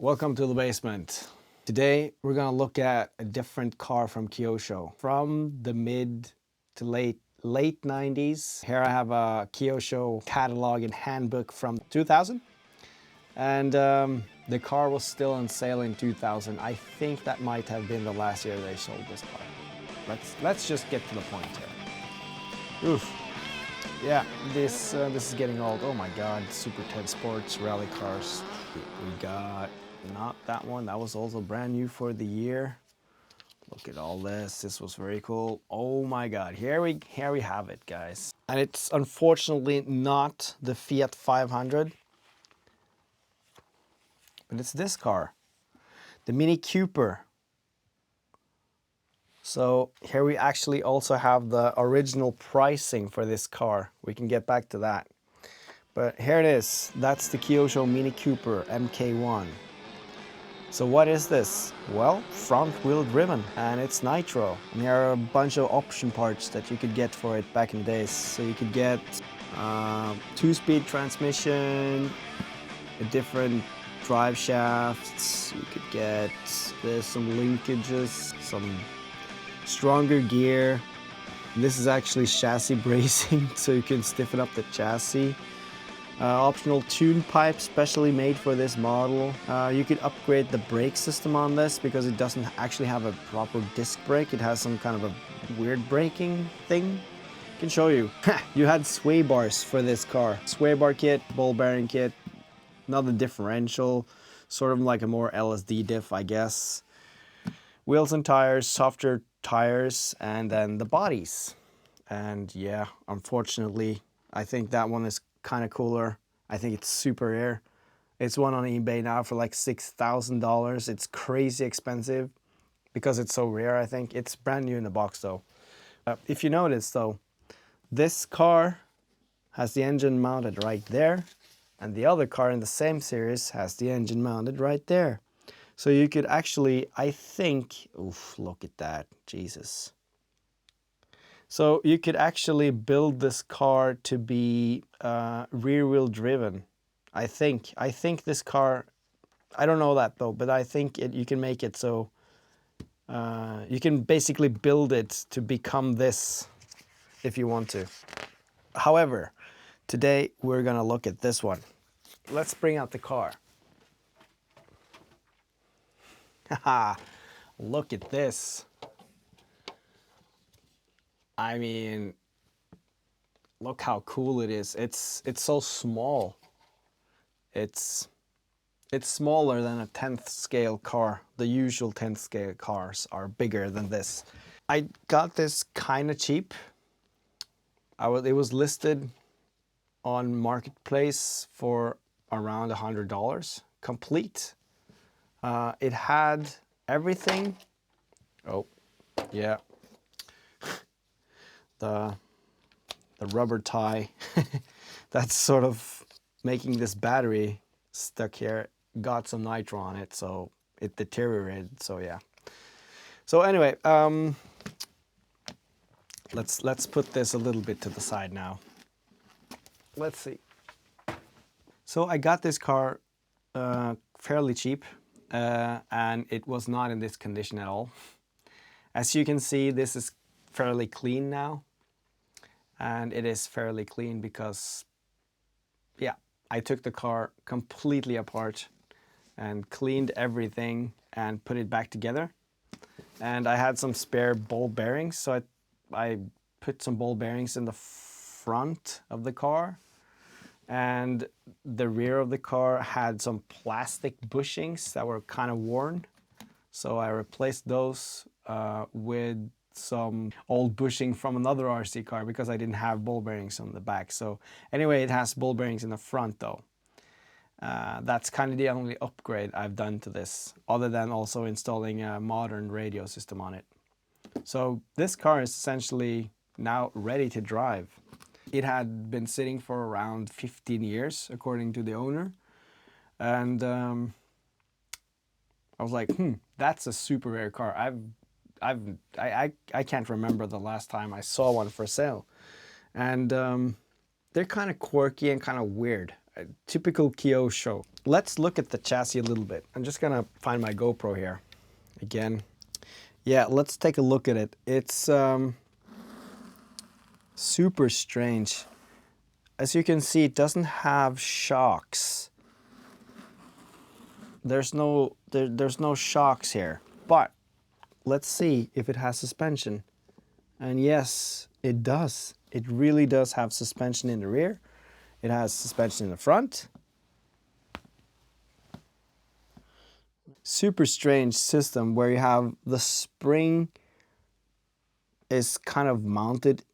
Welcome to the basement. Today we're gonna look at a different car from Kyosho from the mid to late 90s. Here I have a Kyosho catalog and handbook from 2000, and the car was still on sale in 2000. I think that might have been the last year they sold this car. Let's just get to the point here. Oof. Yeah, this is getting old. Oh my God, Super 10 Sports rally cars. We got not that one. That was also brand new for the year. Look at all this. This was very cool. Oh my God, here we have it, guys. And it's unfortunately not the Fiat 500, but it's this car, the Mini Cooper. So here we actually also have the original pricing for this car. We can get back to that. But here it is. That's the Kyosho Mini Cooper MK1. So what is this? Well, front wheel driven, and it's nitro. And there are a bunch of option parts that you could get for it back in the days. So you could get 2-speed transmission, a different drive shafts. You could get, there's some linkages, some stronger gear. This is actually chassis bracing, so you can stiffen up the chassis. Optional tune pipe specially made for this model. You could upgrade the brake system on this because it doesn't actually have a proper disc brake. It has some kind of a weird braking thing. I can show you. You had sway bars for this car. Sway bar kit, ball bearing kit, another differential, sort of like a more LSD diff, I guess. Wheels and tires, softer tires, and then the bodies. And yeah, unfortunately, I think that one is kind of cooler. I think it's super rare. It's one on eBay now for like $6,000. It's crazy expensive because it's so rare, I think. It's brand new in the box though. If you notice though, this car has the engine mounted right there, and the other car in the same series has the engine mounted right there. So you could actually, I think, oof, look at that, Jesus. So you could actually build this car to be rear-wheel driven. I think this car, I don't know that though, but I think you can make it so you can basically build it to become this if you want to. However, today we're gonna look at this one. Let's bring out the car. Haha, look at this. I mean, look how cool it is. It's so small. It's smaller than a 10th scale car. The usual 10th scale cars are bigger than this. I got this kind of cheap. It was listed on Marketplace for around $100, complete. It had everything. Oh, yeah. The rubber tie that's sort of making this battery stuck here got some nitro on it, so it deteriorated. So yeah. So anyway, let's put this a little bit to the side now. Let's see. So I got this car fairly cheap, and it was not in this condition at all. As you can see, this is fairly clean now. And it is fairly clean because, yeah, I took the car completely apart and cleaned everything and put it back together. And I had some spare ball bearings, so I put some ball bearings in the front of the car. And the rear of the car had some plastic bushings that were kind of worn. So I replaced those with some old bushing from another RC car because I didn't have ball bearings on the back. So anyway, it has ball bearings in the front though. That's kind of the only upgrade I've done to this, other than also installing a modern radio system on it. So this car is essentially now ready to drive. It had been sitting for around 15 years, according to the owner. And I was like, that's a super rare car. I can't remember the last time I saw one for sale. And they're kind of quirky and kind of weird. A typical Kyosho. Let's look at the chassis a little bit. I'm just gonna find my GoPro here again. Yeah, let's take a look at it. It's super strange. As you can see, it doesn't have shocks. There's no shocks here. But let's see if it has suspension. And yes, it does. It really does have suspension in the rear. It has suspension in the front. Super strange system where you have the spring is kind of mounted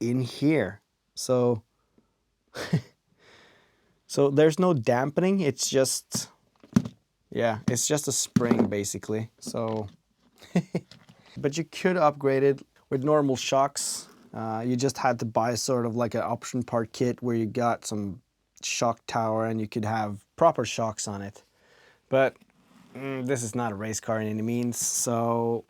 in here. So so there's no dampening. It's just, yeah, it's just a spring basically. So but you could upgrade it with normal shocks. You just had to buy sort of like an option part kit where you got some shock tower and you could have proper shocks on it. But this is not a race car in any means, so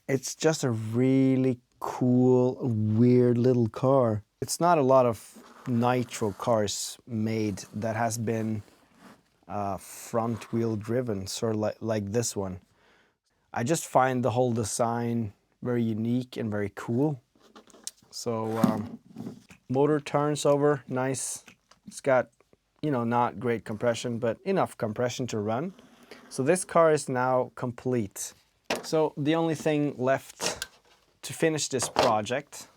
it's just a really cool, weird little car. It's not a lot of Nitro cars made that has been front wheel driven, sort of like this one. I just find the whole design very unique and very cool. So motor turns over nice. It's got, you know, not great compression, but enough compression to run. So this car is now complete. So the only thing left to finish this project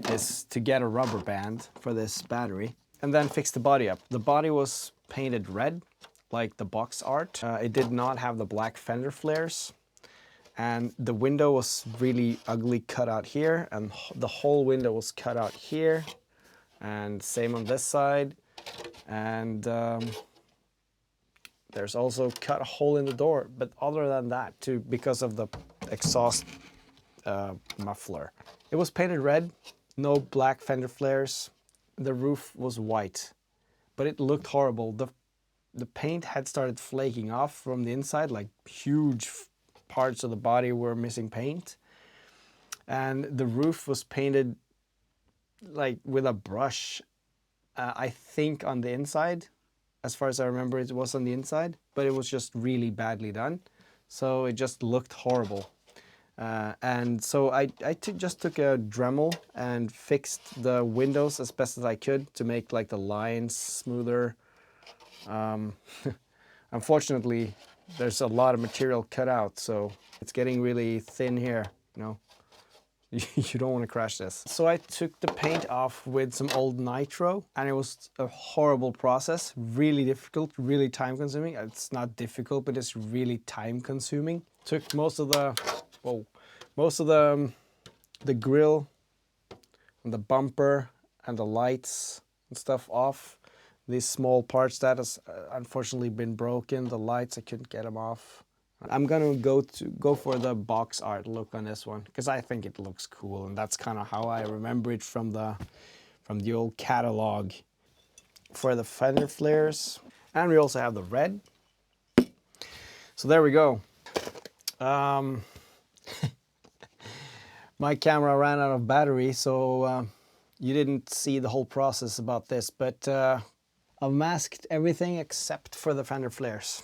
is to get a rubber band for this battery and then fix the body up. The body was painted red, like the box art. It did not have the black fender flares. And the window was really ugly cut out here, and the whole window was cut out here. And same on this side. And there's also cut a hole in the door. But other than that, too, because of the exhaust muffler. It was painted red, no black fender flares. The roof was white, but it looked horrible. The paint had started flaking off from the inside, like huge parts of the body were missing paint. And the roof was painted like with a brush, I think on the inside. As far as I remember, it was on the inside, but it was just really badly done. So it just looked horrible. And so I just took a Dremel and fixed the windows as best as I could to make like the lines smoother. Unfortunately, there's a lot of material cut out, so it's getting really thin here, you know. You don't want to crash this. So I took the paint off with some old Nitro, and it was a horrible process, really difficult, really time consuming. It's not difficult, but it's really time consuming. Took most of the grill and the bumper and the lights and stuff off. These small parts that has unfortunately been broken. The lights, I couldn't get them off. I'm gonna go for the box art look on this one because I think it looks cool, and that's kind of how I remember it from the old catalog. For the fender flares, and we also have the red. So there we go. My camera ran out of battery, so you didn't see the whole process about this, but I've masked everything except for the fender flares.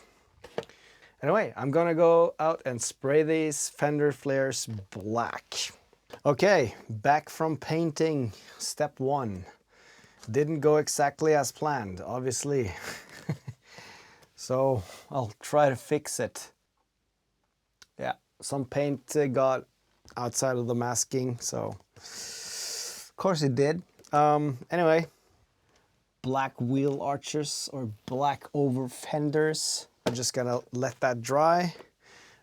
Anyway, I'm gonna go out and spray these fender flares black. Okay, back from painting. Step one. Didn't go exactly as planned, obviously. So I'll try to fix it. Yeah, some paint got outside of the masking, so of course it did. Anyway, black wheel arches or black over fenders. I'm just gonna let that dry,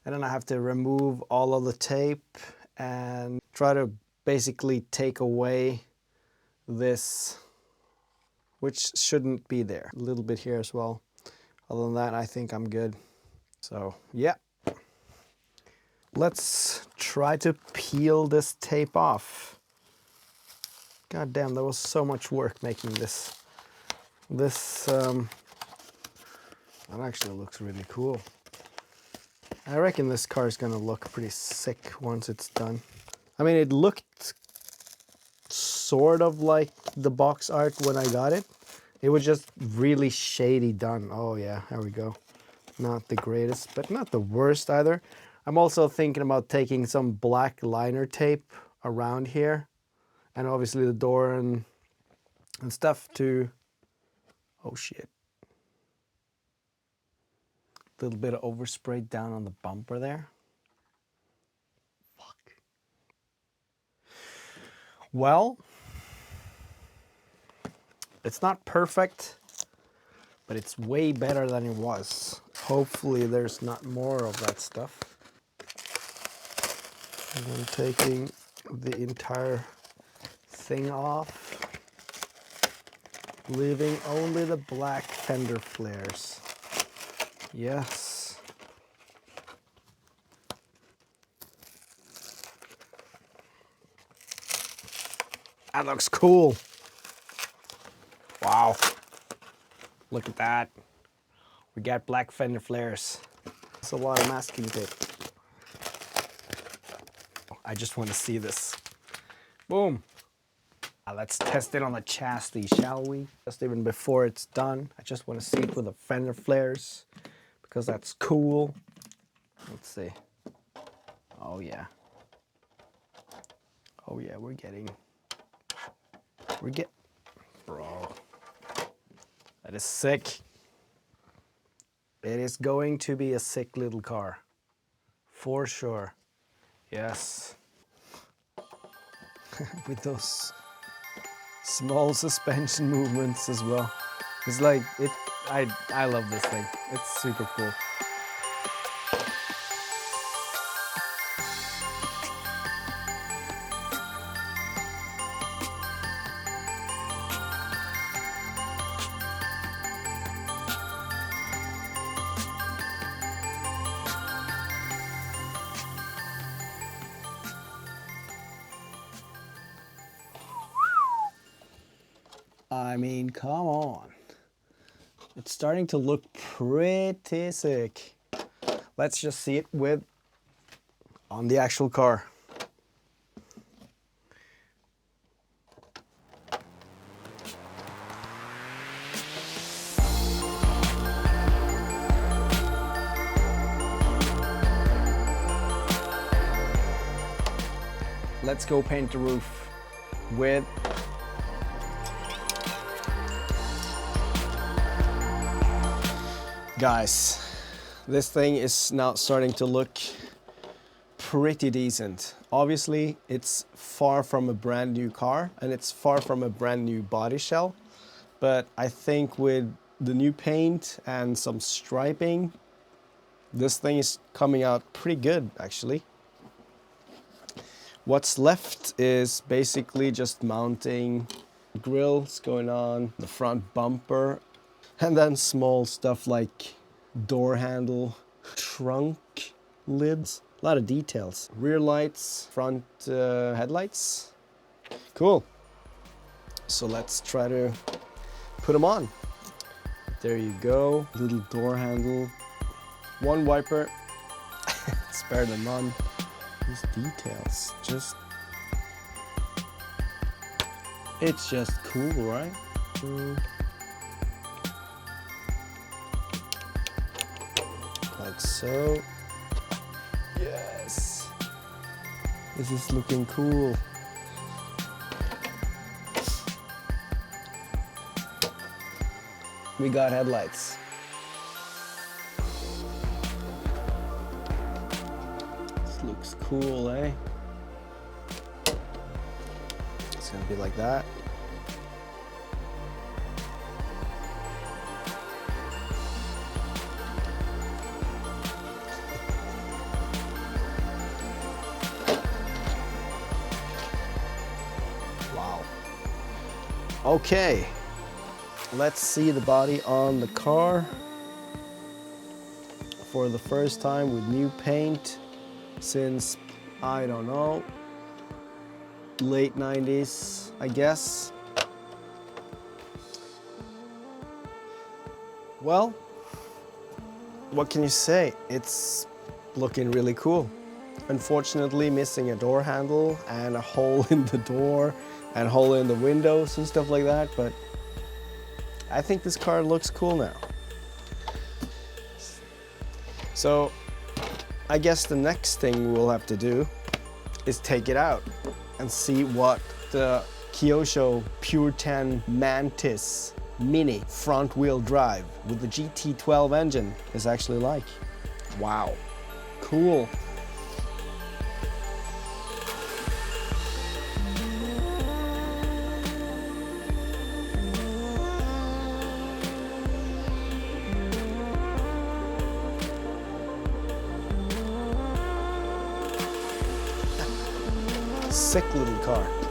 and then I have to remove all of the tape and try to basically take away this, which shouldn't be there. A little bit here as well. Other than that, I think I'm good. So yeah, let's try to peel this tape off. God damn, that was so much work making this. That actually looks really cool. I reckon this car is gonna look pretty sick once it's done. I mean, it looked sort of like the box art when I got it. It was just really shady done. Oh yeah, there we go. Not the greatest, but not the worst either. I'm also thinking about taking some black liner tape around here, and obviously the door and stuff to, oh shit. A little bit of overspray down on the bumper there. Fuck. Well, it's not perfect, but it's way better than it was. Hopefully there's not more of that stuff. And I'm taking the entire thing off, leaving only the black fender flares. Yes. That looks cool. Wow. Look at that. We got black fender flares. That's a lot of masking tape. I just want to see this. Boom. Let's test it on the chassis, shall we? Just even before it's done, I just want to see it with the fender flares because that's cool. Let's see. Oh yeah. Oh yeah, bro. That is sick. It is going to be a sick little car. For sure. Yes. With those small suspension movements as well. It's like, I love this thing. It's super cool. I mean, come on. It's starting to look pretty sick. Let's just see it on the actual car. Let's go paint the roof with guys, this thing is now starting to look pretty decent. Obviously, it's far from a brand new car and it's far from a brand new body shell, but I think with the new paint and some striping, this thing is coming out pretty good actually. What's left is basically just mounting grills going on, the front bumper, and then small stuff like door handle, trunk lids, a lot of details. Rear lights, front headlights. Cool. So let's try to put them on. There you go, little door handle, one wiper, it's better than none. These details, it's just cool, right? Like so. Yes. This is looking cool. We got headlights. This looks cool, eh? It's gonna be like that. Okay, let's see the body on the car for the first time with new paint since, I don't know, late 90s, I guess. Well, what can you say? It's looking really cool. Unfortunately, missing a door handle and a hole in the door and hole in the windows and stuff like that, but I think this car looks cool now. So I guess the next thing we'll have to do is take it out and see what the Kyosho Pure 10 Mantis Mini front wheel drive with the GT12 engine is actually like. Wow, cool. Sick little car.